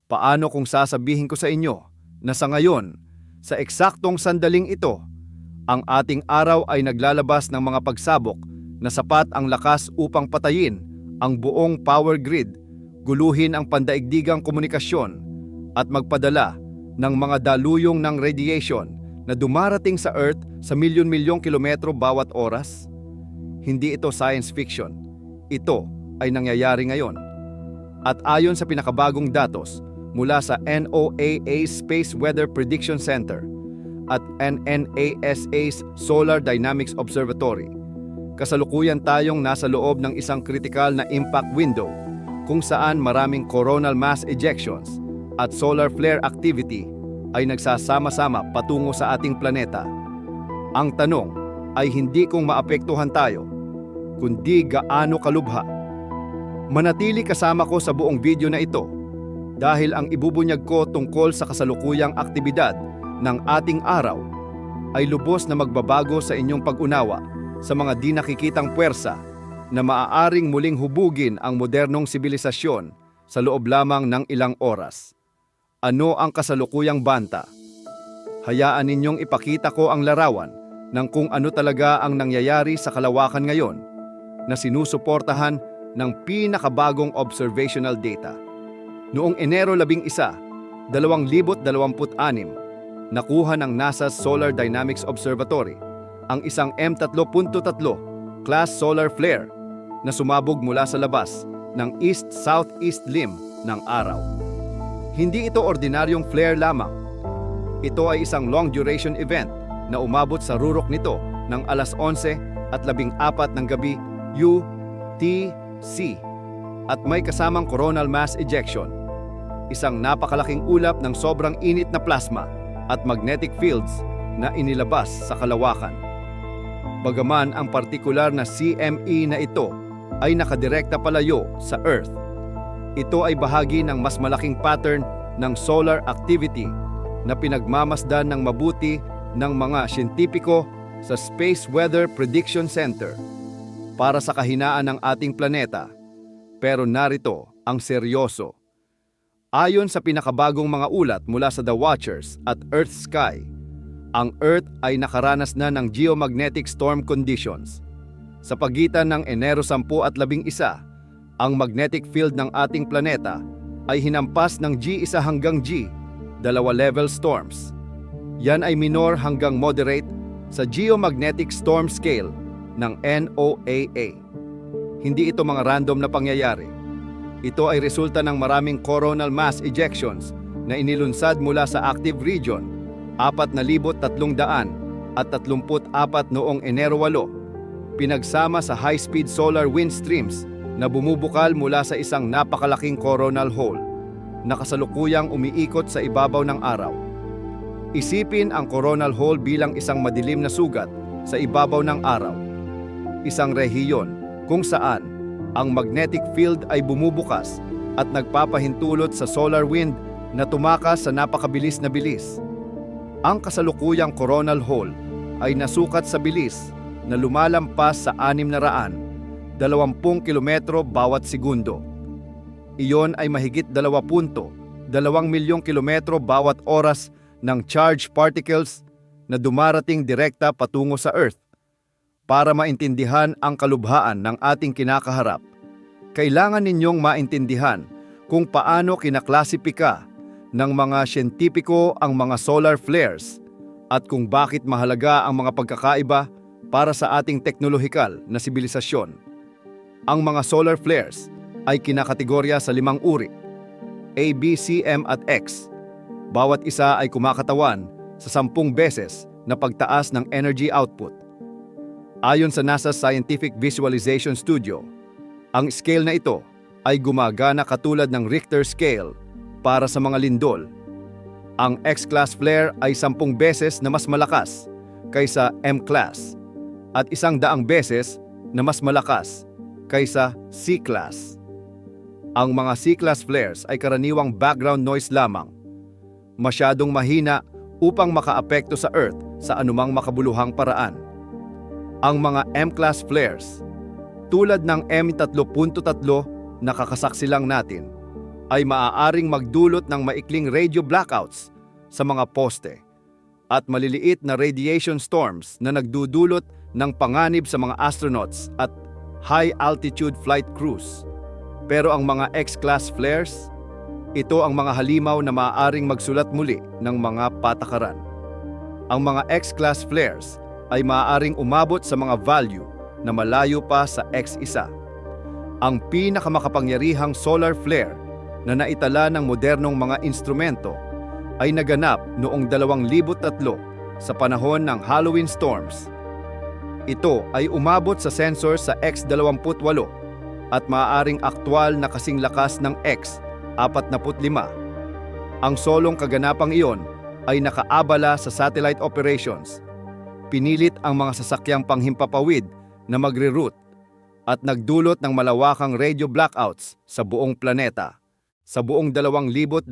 Paano kung sasabihin ko sa inyo na sa ngayon, sa eksaktong sandaling ito, ang ating araw ay naglalabas ng mga pagsabok na sapat ang lakas upang patayin ang buong power grid, guluhin ang pandaigdigang komunikasyon, at magpadala ng mga daluyong ng radiation na dumarating sa Earth sa milyon-milyong kilometro bawat oras? Hindi ito science fiction. Ito ay nangyayari ngayon. At ayon sa pinakabagong datos mula sa NOAA's Space Weather Prediction Center at NNASA's Solar Dynamics Observatory, kasalukuyan tayong nasa loob ng isang critical na impact window kung saan maraming coronal mass ejections at solar flare activity ay nagsasama-sama patungo sa ating planeta. Ang tanong ay hindi kung maapektuhan tayo, kundi gaano kalubha. Manatili kasama ko sa buong video na ito dahil ang ibubunyag ko tungkol sa kasalukuyang aktibidad ng ating araw ay lubos na magbabago sa inyong pag-unawa sa mga di nakikitang puwersa na maaaring muling hubugin ang modernong sibilisasyon sa loob lamang ng ilang oras. Ano ang kasalukuyang banta? Hayaan ninyong ipakita ko ang larawan ng kung ano talaga ang nangyayari sa kalawakan ngayon na sinusuportahan ng pinakabagong observational data. Noong Enero 11, 2026, nakuha ng NASA's Solar Dynamics Observatory ang isang M3.3 class solar flare na sumabog mula sa labas ng east-southeast limb ng araw. Hindi ito ordinaryong flare lamang. Ito ay isang long-duration event na umabot sa rurok nito ng alas 11:14 ng gabi UTC at may kasamang coronal mass ejection, isang napakalaking ulap ng sobrang init na plasma at magnetic fields na inilabas sa kalawakan. Bagaman ang partikular na CME na ito ay nakadirekta palayo sa Earth, ito ay bahagi ng mas malaking pattern ng solar activity na pinagmamasdan ng mabuti ng mga siyentipiko sa Space Weather Prediction Center para sa kahinaan ng ating planeta. Pero narito ang seryoso. Ayon sa pinakabagong mga ulat mula sa The Watchers at Earth Sky, ang Earth ay nakaranas na ng geomagnetic storm conditions. Sa pagitan ng Enero 10 at 11, ang magnetic field ng ating planeta ay hinampas ng G1 hanggang G2 level storms. Yan ay minor hanggang moderate sa geomagnetic storm scale ng NOAA. Hindi ito mga random na pangyayari. Ito ay resulta ng maraming coronal mass ejections na inilunsad mula sa active region, 4,334 noong Enero 8, pinagsama sa high-speed solar wind streams na bumubukal mula sa isang napakalaking coronal hole na kasalukuyang umiikot sa ibabaw ng araw. Isipin ang coronal hole bilang isang madilim na sugat sa ibabaw ng araw. Isang rehiyon kung saan ang magnetic field ay bumubukas at nagpapahintulot sa solar wind na tumakas sa napakabilis na bilis. Ang kasalukuyang coronal hole ay nasukat sa bilis na lumalampas sa 620 kilometro bawat segundo. Iyon ay mahigit 2.2 milyong kilometro bawat oras ng charged particles na dumarating direkta patungo sa Earth. Para maintindihan ang kalubhaan ng ating kinakaharap, kailangan ninyong maintindihan kung paano kinaklasipika ng mga siyentipiko ang mga solar flares at kung bakit mahalaga ang mga pagkakaiba para sa ating teknolohikal na sibilisasyon. Ang mga solar flares ay kinakategorya sa 5 uri, A, B, C, M at X. Bawat isa ay kumakatawan sa 10 beses na pagtaas ng energy output. Ayon sa NASA Scientific Visualization Studio, ang scale na ito ay gumagana katulad ng Richter scale para sa mga lindol. Ang X-class flare ay 10 beses na mas malakas kaysa M-class at 100 beses na mas malakas kaysa C-class. Ang mga C-class flares ay karaniwang background noise lamang, masyadong mahina upang makaapekto sa Earth sa anumang makabuluhang paraan. Ang mga M-class flares, tulad ng M3.3 na kakasaksi lang natin, ay maaaring magdulot ng maikling radio blackouts sa mga poste at maliliit na radiation storms na nagdudulot ng panganib sa mga astronauts at high-altitude flight crews. Pero ang mga X-class flares, ito ang mga halimaw na maaaring magsulat muli ng mga patakaran. Ang mga X-class flares ay maaaring umabot sa mga value na malayo pa sa X1. Ang pinakamakapangyarihang solar flare na naitala ng modernong mga instrumento ay naganap noong 2003 sa panahon ng Halloween storms. Ito ay umabot sa sensor sa X28 at maaaring aktwal na kasing lakas ng X45. Ang solong kaganapang iyon ay nakaabala sa satellite operations. Pinilit ang mga sasakyang panghimpapawid na magre-route at nagdulot ng malawakang radio blackouts sa buong planeta. Sa buong 2025,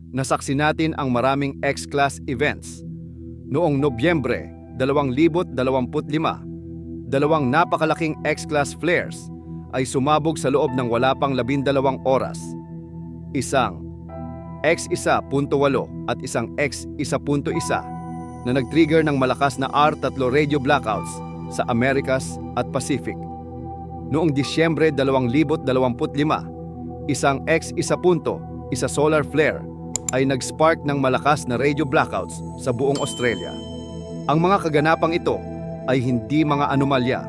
nasaksi natin ang maraming X-class events. Noong Nobyembre 2025, dalawang napakalaking X-class flares ay sumabog sa loob ng wala pang 12 oras. Isang X1.8 at isang X1.1 na nag-trigger ng malakas na R3 radio blackouts sa Americas at Pacific. Noong Disyembre 2025, isang X1.1 solar flare ay nag-spark ng malakas na radio blackouts sa buong Australia. Ang mga kaganapang ito ay hindi mga anomalya.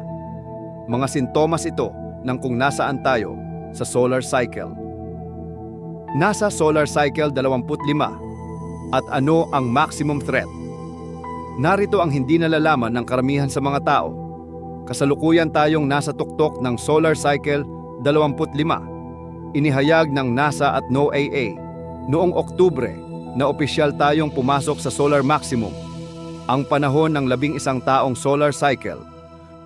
Mga sintomas ito ng kung nasaan tayo sa solar cycle. Nasa solar cycle 25 at ano ang maximum threat? Narito ang hindi nalalaman ng karamihan sa mga tao. Kasalukuyan tayong nasa tuktok ng solar cycle 25. Inihayag ng NASA at NOAA noong Oktubre na opisyal tayong pumasok sa solar maximum, ang panahon ng 11 taong solar cycle,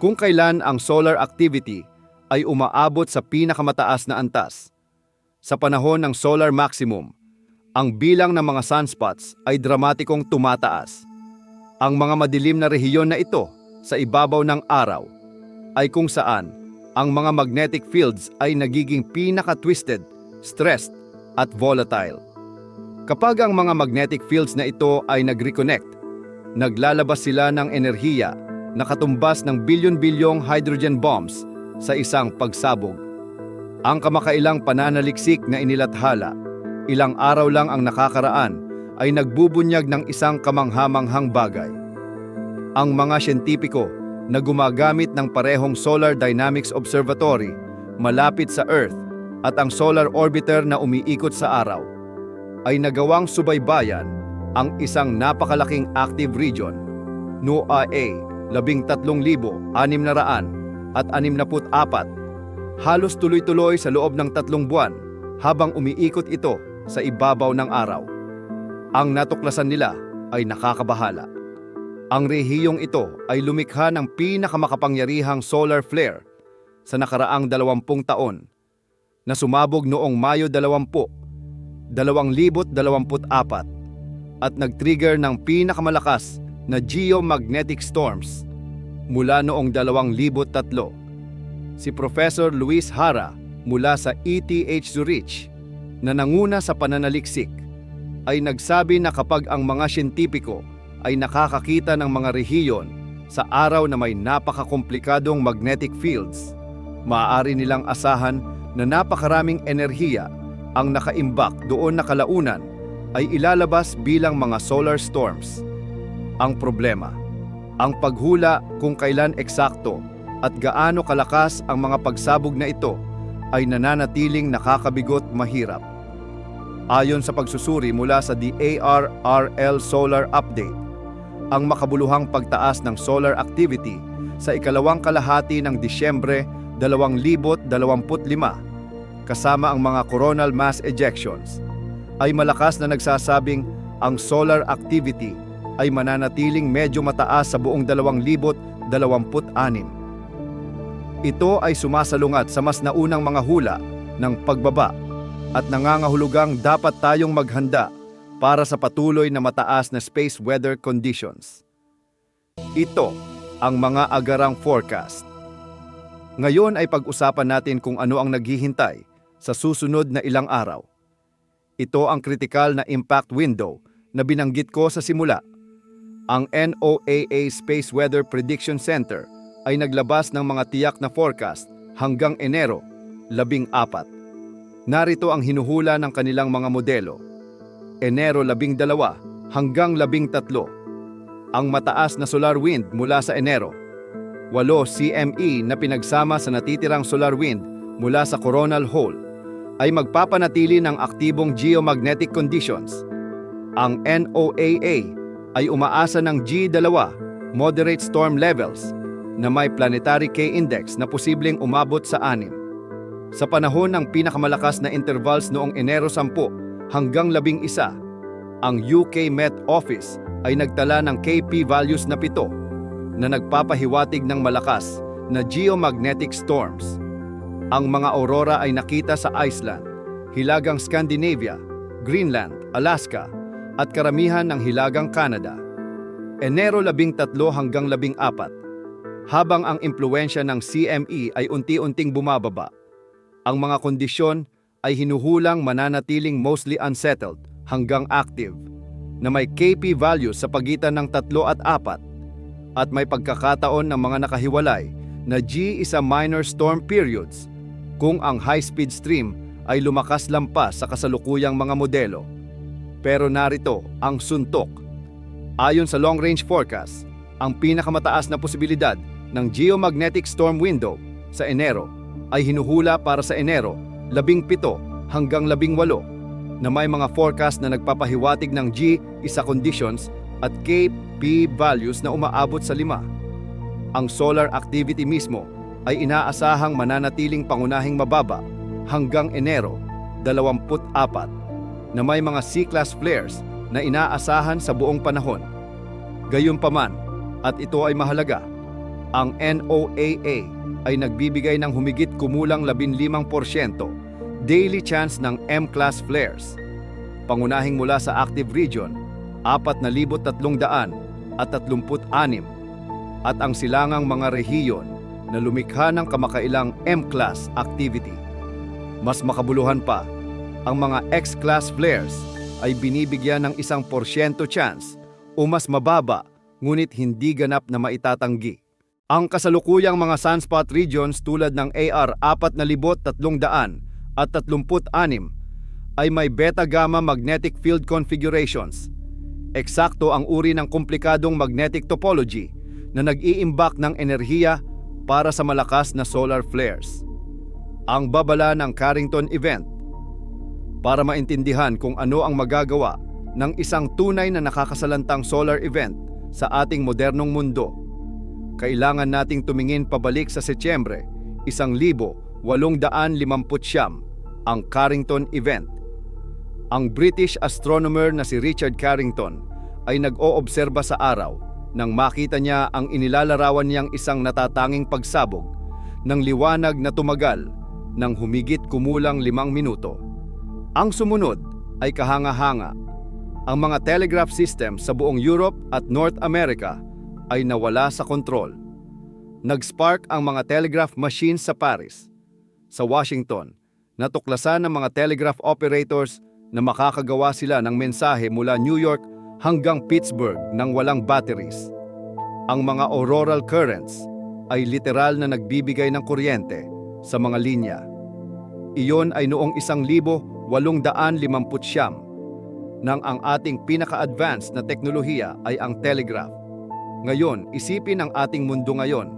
kung kailan ang solar activity ay umaabot sa pinakamataas na antas. Sa panahon ng solar maximum, ang bilang ng mga sunspots ay dramatikong tumataas. Ang mga madilim na rehiyon na ito sa ibabaw ng araw ay kung saan ang mga magnetic fields ay nagiging pinaka-twisted, stressed at volatile. Kapag ang mga magnetic fields na ito ay nag-reconnect, naglalabas sila ng enerhiya na katumbas ng bilyon-bilyong hydrogen bombs sa isang pagsabog. Ang kamakailang pananaliksik na inilathala, ilang araw lang ang nakakaraan, ay nagbubunyag ng isang kamanghamanghang bagay. Ang mga siyentipiko na gumagamit ng parehong Solar Dynamics Observatory malapit sa Earth at ang solar orbiter na umiikot sa araw ay nagawang subaybayan ang isang napakalaking active region, NOAA 13,664, halos tuloy-tuloy sa loob ng 3 buwan habang umiikot ito sa ibabaw ng araw. Ang natuklasan nila ay nakakabahala. Ang rehiyong ito ay lumikha ng pinakamakapangyarihang solar flare sa nakaraang 20 taon na sumabog noong Mayo 20, 2024 at nag-trigger ng pinakamalakas na geomagnetic storms mula noong 2003. Si Professor Luis Hara mula sa ETH Zurich na nanguna sa pananaliksik ay nagsabi na kapag ang mga siyentipiko ay nakakakita ng mga rehiyon sa araw na may napakakomplikadong magnetic fields, maaari nilang asahan na napakaraming enerhiya ang nakaimbak doon na kalaunan ay ilalabas bilang mga solar storms. Ang problema, ang paghula kung kailan eksakto at gaano kalakas ang mga pagsabog na ito ay nananatiling nakakabigot mahirap. Ayon sa pagsusuri mula sa DARRL Solar Update, ang makabuluhang pagtaas ng solar activity sa ikalawang kalahati ng Disyembre 2025 kasama ang mga coronal mass ejections ay malakas na nagsasabing ang solar activity ay mananatiling medyo mataas sa buong 2026. Ito ay sumasalungat sa mas naunang mga hula ng pagbaba at nangangahulugang dapat tayong maghanda para sa patuloy na mataas na space weather conditions. Ito ang mga agarang forecast. Ngayon ay pag-usapan natin kung ano ang naghihintay sa susunod na ilang araw. Ito ang critical na impact window na binanggit ko sa simula. Ang NOAA Space Weather Prediction Center ay naglabas ng mga tiyak na forecast hanggang Enero 14. Narito ang hinuhula ng kanilang mga modelo. Enero 12 hanggang 13. Ang mataas na solar wind mula sa Enero. 8 CME na pinagsama sa natitirang solar wind mula sa coronal hole ay magpapanatili ng aktibong geomagnetic conditions. Ang NOAA ay umaasa ng G2 moderate storm levels na may planetary K-index na posibleng umabot sa 6. Sa panahon ng pinakamalakas na intervals noong Enero 10 hanggang 11, ang UK Met Office ay nagtala ng KP values na 7 na nagpapahiwatig ng malakas na geomagnetic storms. Ang mga aurora ay nakita sa Iceland, Hilagang Scandinavia, Greenland, Alaska, at karamihan ng Hilagang Canada. Enero 13 hanggang 14, habang ang impluwensya ng CME ay unti-unting bumababa. Ang mga kondisyon ay hinuhulang mananatiling mostly unsettled hanggang active, na may KP values sa pagitan ng 3 at 4, at may pagkakataon ng mga nakahiwalay na G1 minor storm periods kung ang high-speed stream ay lumakas lampas sa kasalukuyang mga modelo. Pero narito ang suntok. Ayon sa long-range forecast, ang pinakamataas na posibilidad ng geomagnetic storm window sa Enero ay hinuhula para sa Enero 17 hanggang 18 na may mga forecast na nagpapahiwatig ng G1 conditions at KP values na umaabot sa 5. Ang solar activity mismo ay inaasahang mananatiling pangunahing mababa hanggang Enero 24 na may mga C-class flares na inaasahan sa buong panahon. Gayunpaman, at ito ay mahalaga, ang NOAA ay nagbibigay ng humigit kumulang 15% daily chance ng M-class flares. Pangunahing mula sa active region, 4,336 at ang silangang mga rehiyon na lumikha ng kamakailang M-class activity. Mas makabuluhan pa, ang mga X-class flares ay binibigyan ng 1% chance o mas mababa ngunit hindi ganap na maitatanggi. Ang kasalukuyang mga sunspot regions tulad ng AR 4,336 ay may beta-gamma magnetic field configurations. Eksakto ang uri ng komplikadong magnetic topology na nag-iimbak ng enerhiya para sa malakas na solar flares. Ang babala ng Carrington event. Para maintindihan kung ano ang magagawa ng isang tunay na nakakasalantang solar event sa ating modernong mundo, kailangan nating tumingin pabalik sa Setyembre 1859, ang Carrington event. Ang British astronomer na si Richard Carrington ay nag-oobserba sa araw nang makita niya ang inilalarawan niyang isang natatanging pagsabog ng liwanag na tumagal ng humigit kumulang 5 minuto. Ang sumunod ay kahanga-hanga. Ang mga telegraph system sa buong Europe at North America ay nawala sa kontrol. Nag-spark ang mga telegraph machines sa Paris. Sa Washington, natuklasan ng mga telegraph operators na makakagawa sila ng mensahe mula New York hanggang Pittsburgh nang walang batteries. Ang mga auroral currents ay literal na nagbibigay ng kuryente sa mga linya. Iyon ay noong 1859 nang ang ating pinaka-advanced na teknolohiya ay ang telegraph. Ngayon, isipin ang ating mundo ngayon.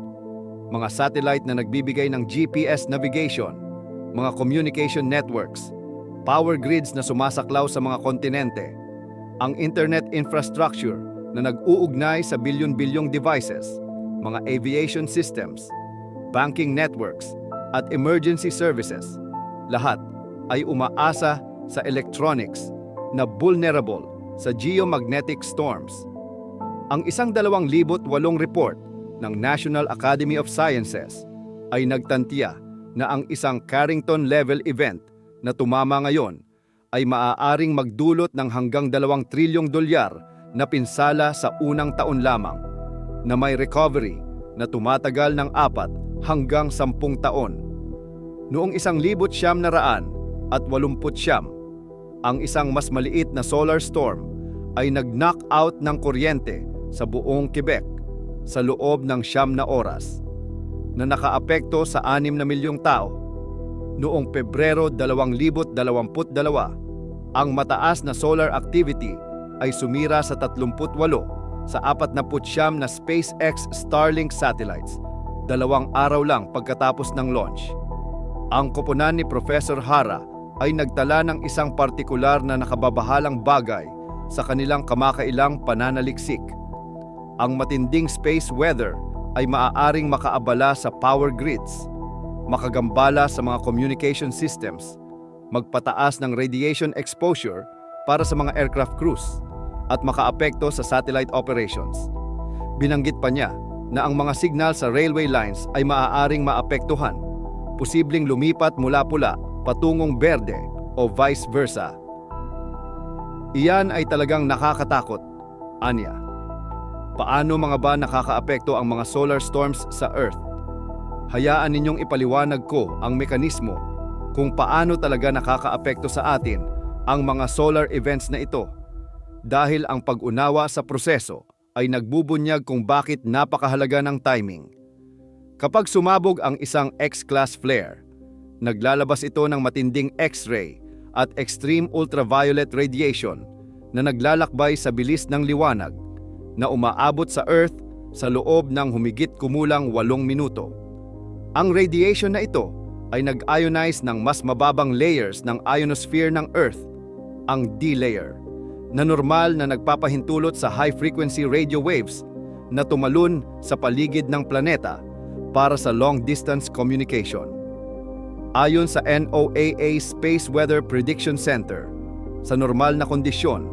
Mga satellite na nagbibigay ng GPS navigation, mga communication networks, power grids na sumasaklaw sa mga kontinente, ang internet infrastructure na nag-uugnay sa bilyon-bilyong devices, mga aviation systems, banking networks, at emergency services. Lahat ay umaasa sa electronics na vulnerable sa geomagnetic storms. Ang 2008 report ng National Academy of Sciences ay nagtantiya na ang isang Carrington-level event na tumama ngayon ay maaaring magdulot ng hanggang $2 trilyong na pinsala sa unang taon lamang, na may recovery na tumatagal ng 4 hanggang 10 taon. Noong 1900, ang isang mas maliit na solar storm ay nag-knock out ng kuryente sa buong Quebec sa loob ng 9 na oras na nakaapekto sa 6 na milyong tao. Noong Pebrero 2022, ang mataas na solar activity ay sumira sa 38 sa 49 na SpaceX Starlink satellites, 2 araw lang pagkatapos ng launch. Ang koponan ni Professor Hara ay nagtala ng isang partikular na nakababahalang bagay sa kanilang kamakailang pananaliksik. Ang matinding space weather ay maaaring makaabala sa power grids, makagambala sa mga communication systems, magpataas ng radiation exposure para sa mga aircraft crews, at makaapekto sa satellite operations. Binanggit pa niya na ang mga signal sa railway lines ay maaaring maapektuhan, posibleng lumipat mula pula patungong berde o vice versa. Iyan ay talagang nakakatakot, anya. Paano mga ba nakakaapekto ang mga solar storms sa Earth? Hayaan ninyong ipaliwanag ko ang mekanismo kung paano talaga nakakaapekto sa atin ang mga solar events na ito. Dahil ang pag-unawa sa proseso ay nagbubunyag kung bakit napakahalaga ng timing. Kapag sumabog ang isang X-class flare, naglalabas ito ng matinding X-ray at extreme ultraviolet radiation na naglalakbay sa bilis ng liwanag na umaabot sa Earth sa loob ng humigit kumulang 8 minuto. Ang radiation na ito ay nag-ionize ng mas mababang layers ng ionosphere ng Earth, ang D-layer, na normal na nagpapahintulot sa high-frequency radio waves na tumalon sa paligid ng planeta para sa long-distance communication. Ayon sa NOAA Space Weather Prediction Center, sa normal na kondisyon,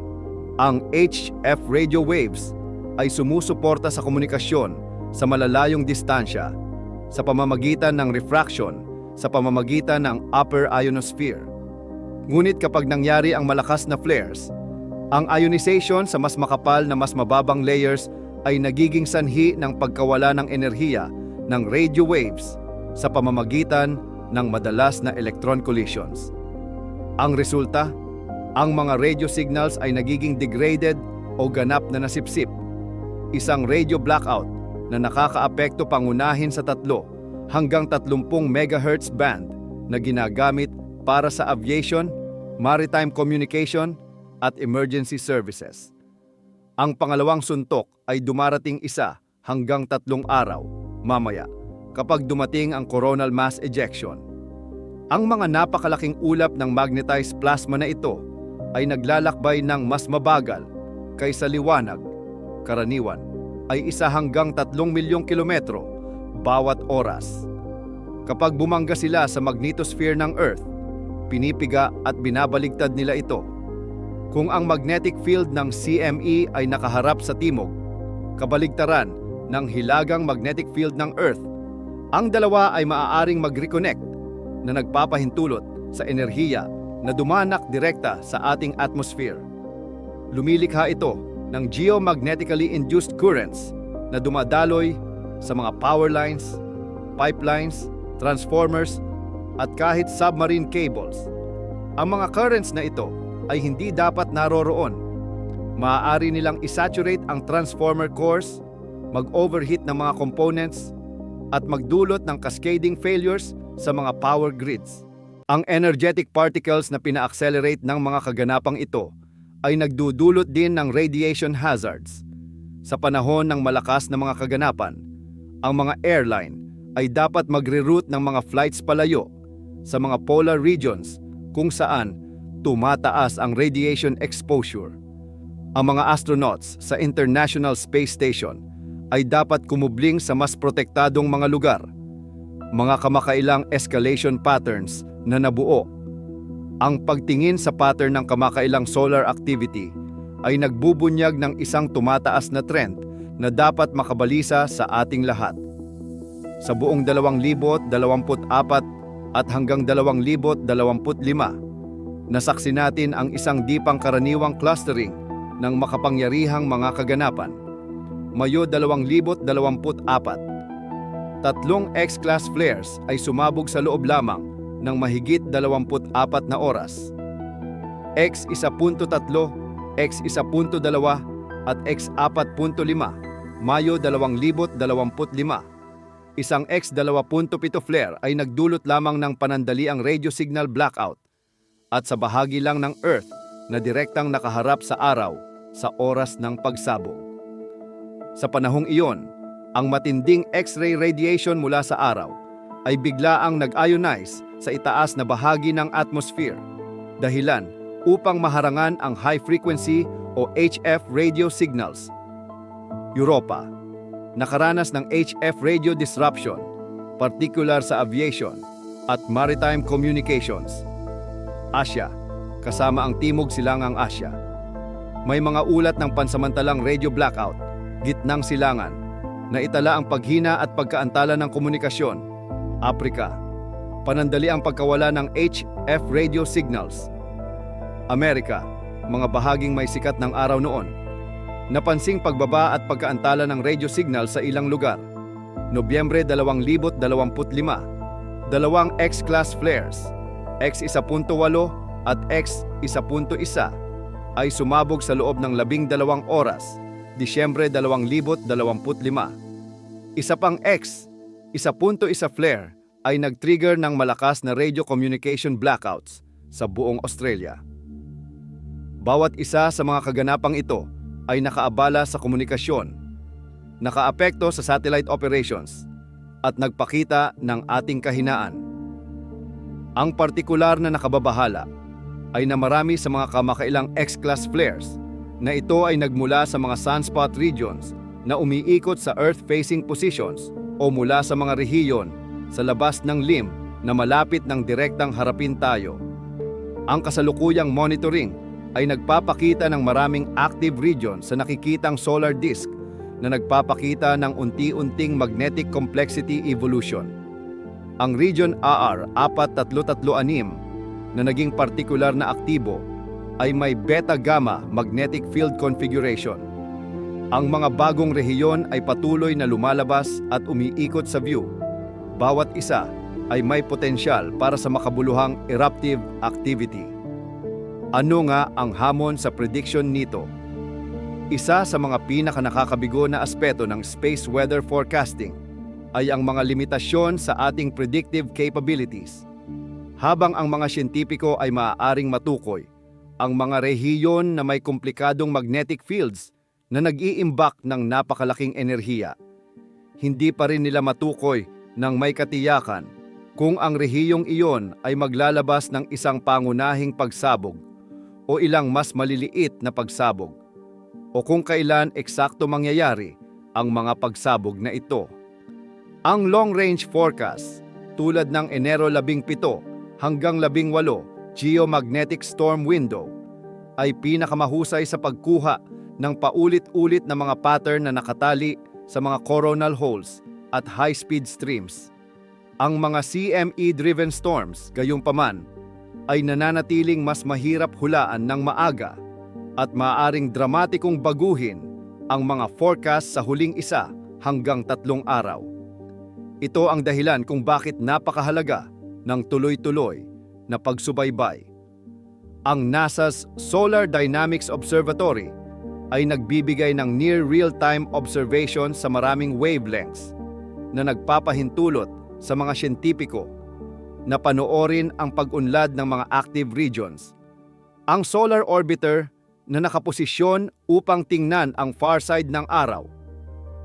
ang HF radio waves ay sumusuporta sa komunikasyon sa malalayong distansya sa pamamagitan ng refraction sa pamamagitan ng upper ionosphere. Ngunit kapag nangyari ang malakas na flares, ang ionization sa mas makapal na mas mababang layers ay nagiging sanhi ng pagkawala ng enerhiya ng radio waves sa pamamagitan ng madalas na electron collisions. Ang resulta, ang mga radio signals ay nagiging degraded o ganap na nasipsip. Isang radio blackout na nakakaapekto pangunahin sa 3 hanggang 30 MHz band na ginagamit para sa aviation, maritime communication, at emergency services. Ang pangalawang suntok ay dumarating 1 hanggang 3 araw mamaya kapag dumating ang coronal mass ejection. Ang mga napakalaking ulap ng magnetized plasma na ito ay naglalakbay ng mas mabagal kaysa liwanag, karaniwan ay 1 hanggang 3 milyong kilometro bawat oras. Kapag bumangga sila sa magnetosphere ng Earth, pinipiga at binabaligtad nila ito. Kung ang magnetic field ng CME ay nakaharap sa timog, kabaligtaran ng hilagang magnetic field ng Earth, ang dalawa ay maaaring mag-reconnect na nagpapahintulot sa enerhiya na dumanak direkta sa ating atmosphere. Lumilikha ito ng geomagnetically induced currents na dumadaloy sa mga power lines, pipelines, transformers, at kahit submarine cables. Ang mga currents na ito ay hindi dapat naroroon. Maaari nilang isaturate ang transformer cores, mag-overheat ng mga components, at magdulot ng cascading failures sa mga power grids. Ang energetic particles na pina-accelerate ng mga kaganapang ito ay nagdudulot din ng radiation hazards. Sa panahon ng malakas na mga kaganapan, ang mga airline ay dapat magre-route ng mga flights palayo sa mga polar regions kung saan tumataas ang radiation exposure. Ang mga astronauts sa International Space Station ay dapat kumubling sa mas protektadong mga lugar. Mga kamakailang escalation patterns na nabuo. Ang pagtingin sa pattern ng kamakailang solar activity ay nagbubunyag ng isang tumataas na trend na dapat makabalisa sa ating lahat. Sa buong 2024 at hanggang 2025, nasaksi natin ang isang di pangkaraniwang clustering ng makapangyarihang mga kaganapan. Mayo 2024, 3 X-class flares ay sumabog sa loob lamang ng mahigit 24 na oras. X1.3, X1.2 at X4.5, Mayo 2025. Isang X2.7 flare ay nagdulot lamang ng panandaliang radio signal blackout at sa bahagi lang ng Earth na direktang nakaharap sa araw sa oras ng pagsabog. Sa panahong iyon, ang matinding X-ray radiation mula sa araw ay biglaang nag-ionize sa itaas na bahagi ng atmosphere, dahilan upang maharangan ang high-frequency o HF radio signals. Europa, nakaranas ng HF radio disruption, partikular sa aviation at maritime communications. Asya, kasama ang Timog Silangang Asya. May mga ulat ng pansamantalang radio blackout, gitnang silangan, na itala ang paghina at pagkaantala ng komunikasyon. Aprika, panandali ang pagkawala ng HF radio signals. Amerika, mga bahaging may sikat ng araw noon. Napansing pagbaba at pagkaantala ng radio signal sa ilang lugar. Nobyembre 2025, dalawang X-class flares, X1.8 at X1.1 ay sumabog sa loob ng 12 oras, Disyembre 2025. Isa pang X1.1 flare ay nag-trigger ng malakas na radio communication blackouts sa buong Australia. Bawat isa sa mga kaganapang ito ay nakaabala sa komunikasyon, nakaapekto sa satellite operations, at nagpakita ng ating kahinaan. Ang partikular na nakababahala ay na marami sa mga kamakailang X-class flares na ito ay nagmula sa mga sunspot regions na umiikot sa Earth-facing positions o mula sa mga rehiyon sa labas ng limb na malapit ng direktang harapin tayo. Ang kasalukuyang monitoring ay nagpapakita ng maraming active regions sa nakikitang solar disk na nagpapakita ng unti-unting magnetic complexity evolution. Ang region AR4336 na naging partikular na aktibo ay may beta-gamma magnetic field configuration. Ang mga bagong rehiyon ay patuloy na lumalabas at umiikot sa view. Bawat isa ay may potensyal para sa makabuluhang eruptive activity. Ano nga ang hamon sa prediction nito? Isa sa mga pinakanakakabigo na aspeto ng space weather forecasting ay ang mga limitasyon sa ating predictive capabilities. Habang ang mga siyentipiko ay maaaring matukoy ang mga rehiyon na may komplikadong magnetic fields na nag-iimbak ng napakalaking enerhiya, hindi pa rin nila matukoy ng may katiyakan kung ang rehiyong iyon ay maglalabas ng isang pangunahing pagsabog o ilang mas maliliit na pagsabog, o kung kailan eksakto mangyayari ang mga pagsabog na ito. Ang long-range forecast, tulad ng Enero 17 hanggang 18 geomagnetic storm window, ay pinakamahusay sa pagkuha ng paulit-ulit na mga pattern na nakatali sa mga coronal holes at high-speed streams. Ang mga CME-driven storms, gayunpaman, ay nananatiling mas mahirap hulaan ng maaga at maaaring dramatikong baguhin ang mga forecast sa huling 1 hanggang 3 araw. Ito ang dahilan kung bakit napakahalaga ng tuloy-tuloy na pagsubaybay. Ang NASA's Solar Dynamics Observatory ay nagbibigay ng near real-time observation sa maraming wavelengths na nagpapahintulot sa mga siyentipiko na panoorin ang pag-unlad ng mga active regions. Ang solar orbiter na nakaposisyon upang tingnan ang far side ng araw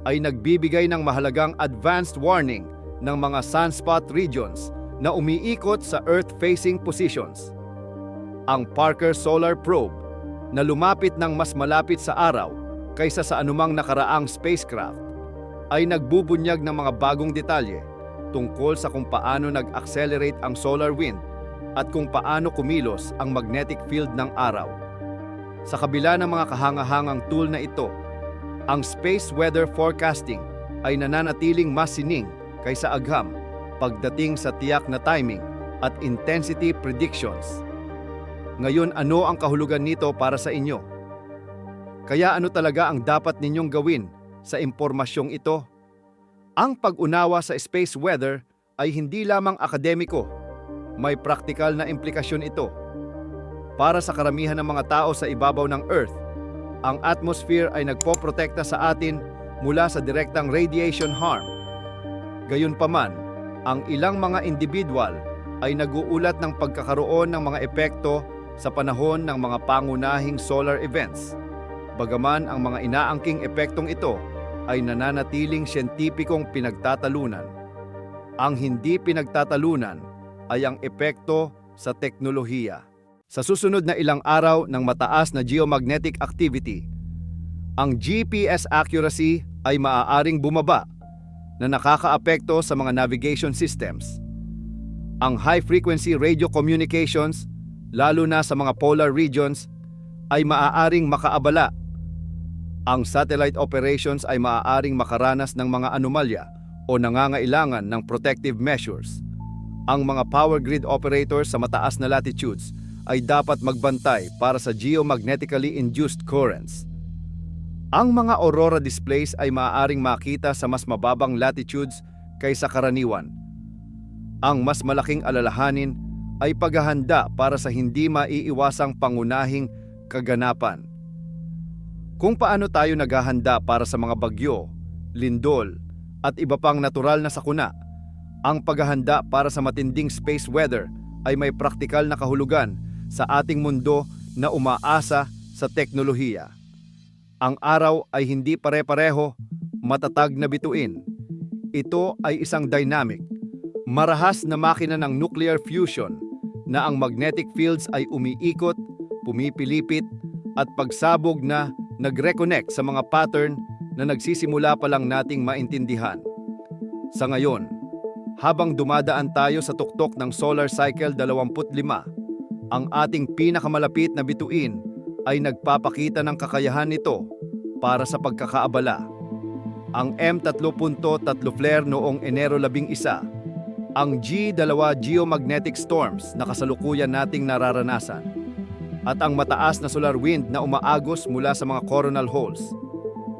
ay nagbibigay ng mahalagang advanced warning ng mga sunspot regions na umiikot sa Earth-facing positions. Ang Parker Solar Probe na lumapit ng mas malapit sa araw kaysa sa anumang nakaraang spacecraft ay nagbubunyag ng mga bagong detalye tungkol sa kung paano nag-accelerate ang solar wind at kung paano kumilos ang magnetic field ng araw. Sa kabila ng mga kahangahangang tool na ito, ang space weather forecasting ay nananatiling mas sining kaysa agham pagdating sa tiyak na timing at intensity predictions. Ngayon, ano ang kahulugan nito para sa inyo? Kaya ano talaga ang dapat ninyong gawin sa impormasyong ito? Ang pag-unawa sa space weather ay hindi lamang akademiko. may praktikal na implikasyon ito. Para sa karamihan ng mga tao sa ibabaw ng Earth, ang atmosphere ay nagpoprotekta sa atin mula sa direktang radiation harm. Gayunpaman, ang ilang mga individual ay naguulat ng pagkakaroon ng mga epekto sa panahon ng mga pangunahing solar events. Bagaman ang mga inaangking epektong ito ay nananatiling siyentipikong pinagtatalunan. Ang hindi pinagtatalunan ay ang epekto sa teknolohiya. Sa susunod na ilang araw ng mataas na geomagnetic activity, ang GPS accuracy ay maaaring bumaba na nakakaapekto sa mga navigation systems. Ang high-frequency radio communications, lalo na sa mga polar regions, ay maaaring makaabala. Ang satellite operations ay maaaring makaranas ng mga anomalya o nangangailangan ng protective measures. Ang mga power grid operators sa mataas na latitudes ay dapat magbantay para sa geomagnetically induced currents. Ang mga aurora displays ay maaaring makita sa mas mababang latitudes kaysa karaniwan. Ang mas malaking alalahanin ay paghahanda para sa hindi maiiwasang pangunahing kaganapan. Kung paano tayo naghahanda para sa mga bagyo, lindol, at iba pang natural na sakuna, ang paghahanda para sa matinding space weather ay may praktikal na kahulugan sa ating mundo na umaasa sa teknolohiya. Ang araw ay hindi pare-pareho, matatag na bituin. Ito ay isang dynamic, marahas na makina ng nuclear fusion na ang magnetic fields ay umiikot, pumipilipit, at pagsabog na nag-reconnect sa mga pattern na nagsisimula pa lang nating maintindihan. Sa ngayon, habang dumadaan tayo sa tuktok ng Solar Cycle 25, ang ating pinakamalapit na bituin ay nagpapakita ng kakayahan nito para sa pagkakaabala. Ang M3.3 flare noong Enero 11, ang G2 geomagnetic storms na kasalukuyan nating nararanasan, at ang mataas na solar wind na umaagos mula sa mga coronal holes.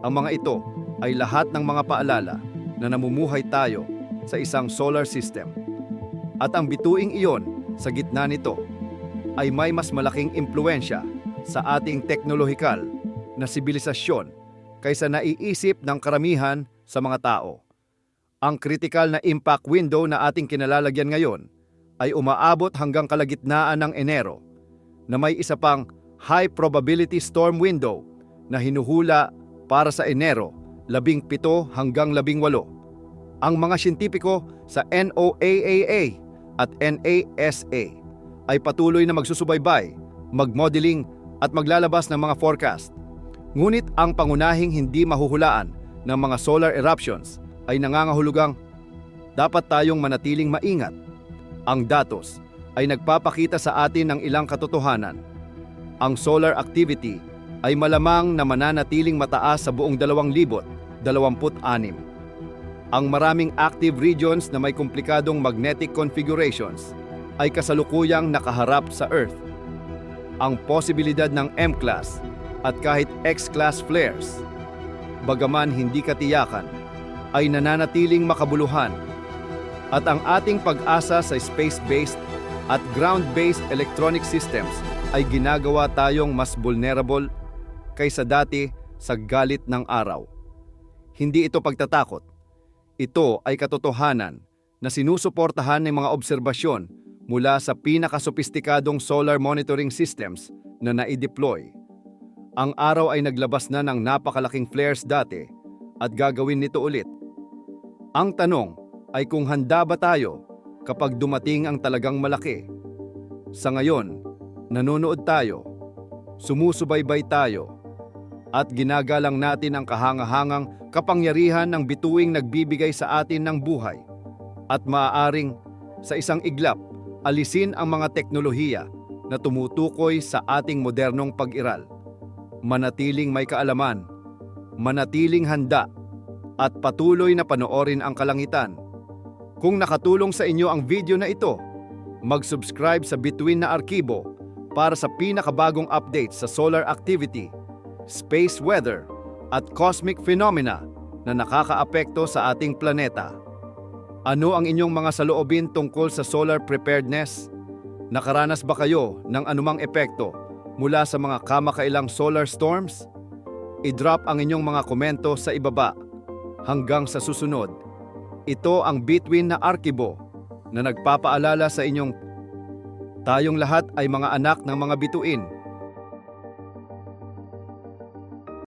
Ang mga ito ay lahat ng mga paalala na namumuhay tayo sa isang solar system. At ang bituing iyon sa gitna nito ay may mas malaking impluensya sa ating teknolohikal na sibilisasyon kaysa naiisip ng karamihan sa mga tao. Ang critical na impact window na ating kinalalagyan ngayon ay umaabot hanggang kalagitnaan ng Enero, na may isa pang high probability storm window na hinuhula para sa Enero 17 hanggang 18. Ang mga siyentipiko sa NOAA at NASA ay patuloy na magsusubaybay, magmodeling at maglalabas ng mga forecast. Ngunit ang pangunahing hindi mahuhulaan ng mga solar eruptions ay nangangahulugang dapat tayong manatiling maingat. Ang datos ay nagpapakita sa atin ng ilang katotohanan. Ang solar activity ay malamang na mananatiling mataas sa buong 2026. Ang maraming active regions na may komplikadong magnetic configurations ay kasalukuyang nakaharap sa Earth. Ang posibilidad ng M-class at kahit X-class flares, bagaman hindi katiyakan, ay nananatiling makabuluhan, at ang ating pag-asa sa space-based at ground-based electronic systems ay ginagawa tayong mas vulnerable kaysa dati sa galit ng araw. Hindi ito pagtatakot. Ito ay katotohanan na sinusuportahan ng mga obserbasyon mula sa pinakasopistikadong solar monitoring systems na nai-deploy. Ang araw ay naglabas na ng napakalaking flares dati at gagawin nito ulit. Ang tanong ay kung handa ba tayo kapag dumating ang talagang malaki. Sa ngayon, nanonood tayo, sumusubaybay tayo, at ginagalang natin ang kahangahangang kapangyarihan ng bituing nagbibigay sa atin ng buhay. At maaaring, sa isang iglap, alisin ang mga teknolohiya na tumutukoy sa ating modernong pag-iral. Manatiling may kaalaman, manatiling handa, at patuloy na panoorin ang kalangitan. Kung nakatulong sa inyo ang video na ito, mag-subscribe sa Bituin na Arkibo para sa pinakabagong updates sa solar activity, space weather, at cosmic phenomena na nakakaapekto sa ating planeta. Ano ang inyong mga saloobin tungkol sa solar preparedness? Nakaranas ba kayo ng anumang epekto mula sa mga kamakailang solar storms? I-drop ang inyong mga komento sa ibaba. Hanggang sa susunod, ito ang Bituin na Arkibo na nagpapaalala sa inyong tayong lahat ay mga anak ng mga bituin